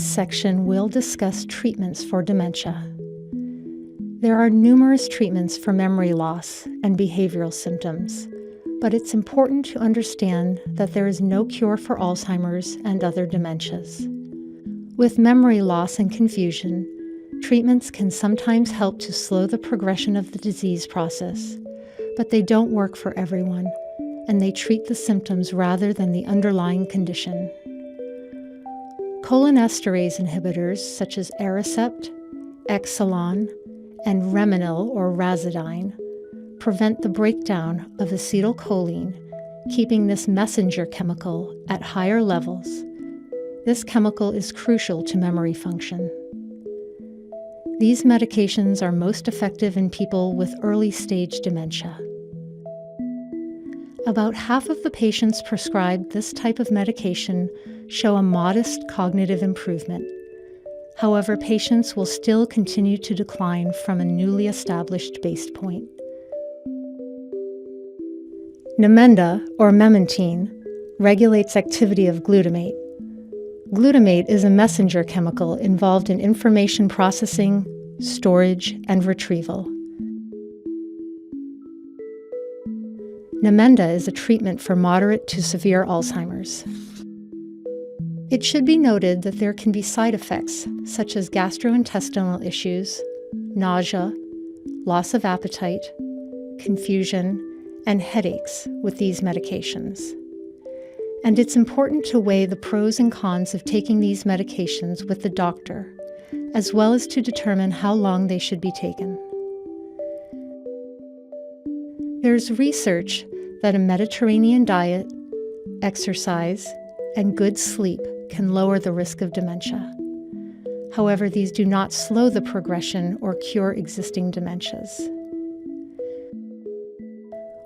this section, we'll discuss treatments for dementia. There are numerous treatments for memory loss and behavioral symptoms, but it's important to understand that there is no cure for Alzheimer's and other dementias. With memory loss and confusion, treatments can sometimes help to slow the progression of the disease process, but they don't work for everyone, and they treat the symptoms rather than the underlying condition. Cholinesterase inhibitors such as Aricept, Exelon, and Remenil or Razidine prevent the breakdown of acetylcholine, keeping this messenger chemical at higher levels. This chemical is crucial to memory function. These medications are most effective in people with early-stage dementia. About half of the patients prescribed this type of medication show a modest cognitive improvement. However, patients will still continue to decline from a newly established base point. Namenda, or memantine, regulates activity of glutamate. Glutamate is a messenger chemical involved in information processing, storage, and retrieval. Namenda is a treatment for moderate to severe Alzheimer's. It should be noted that there can be side effects such as gastrointestinal issues, nausea, loss of appetite, confusion, and headaches with these medications. And it's important to weigh the pros and cons of taking these medications with the doctor, as well as to determine how long they should be taken. There's research that a Mediterranean diet, exercise, and good sleep can lower the risk of dementia. However, these do not slow the progression or cure existing dementias.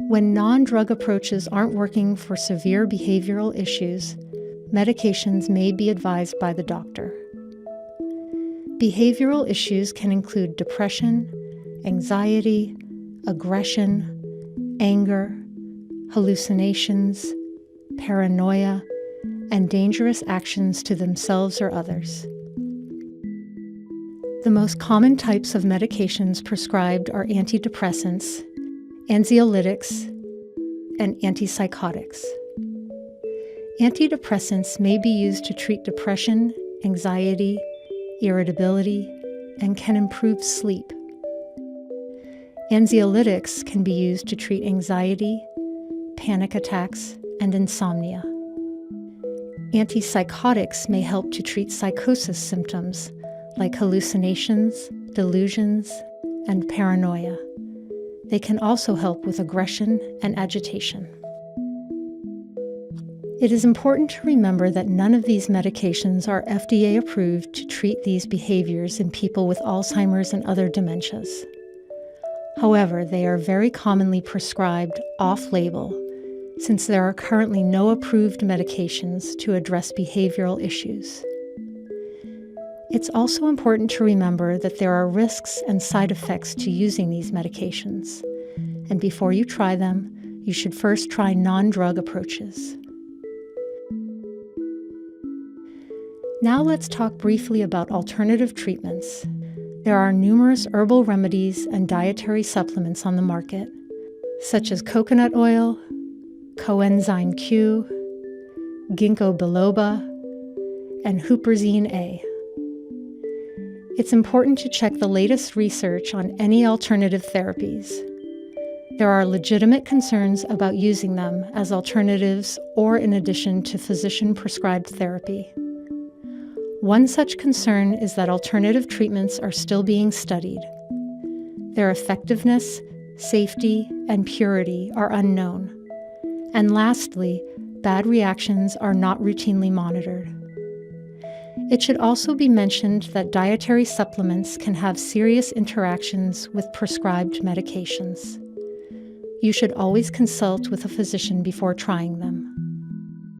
When non-drug approaches aren't working for severe behavioral issues, medications may be advised by the doctor. Behavioral issues can include depression, anxiety, aggression, anger, hallucinations, paranoia, and dangerous actions to themselves or others. The most common types of medications prescribed are antidepressants, anxiolytics, and antipsychotics. Antidepressants may be used to treat depression, anxiety, irritability, and can improve sleep. Anxiolytics can be used to treat anxiety, panic attacks, and insomnia. Antipsychotics may help to treat psychosis symptoms like hallucinations, delusions, and paranoia. They can also help with aggression and agitation. It is important to remember that none of these medications are FDA approved to treat these behaviors in people with Alzheimer's and other dementias. However, they are very commonly prescribed off-label, since there are currently no approved medications to address behavioral issues. It's also important to remember that there are risks and side effects to using these medications, and before you try them, you should first try non-drug approaches. Now let's talk briefly about alternative treatments. There are numerous herbal remedies and dietary supplements on the market, such as coconut oil, coenzyme Q, ginkgo biloba, and huperzine A. It's important to check the latest research on any alternative therapies. There are legitimate concerns about using them as alternatives or in addition to physician-prescribed therapy. One such concern is that alternative treatments are still being studied. Their effectiveness, safety, and purity are unknown. And lastly, bad reactions are not routinely monitored. It should also be mentioned that dietary supplements can have serious interactions with prescribed medications. You should always consult with a physician before trying them.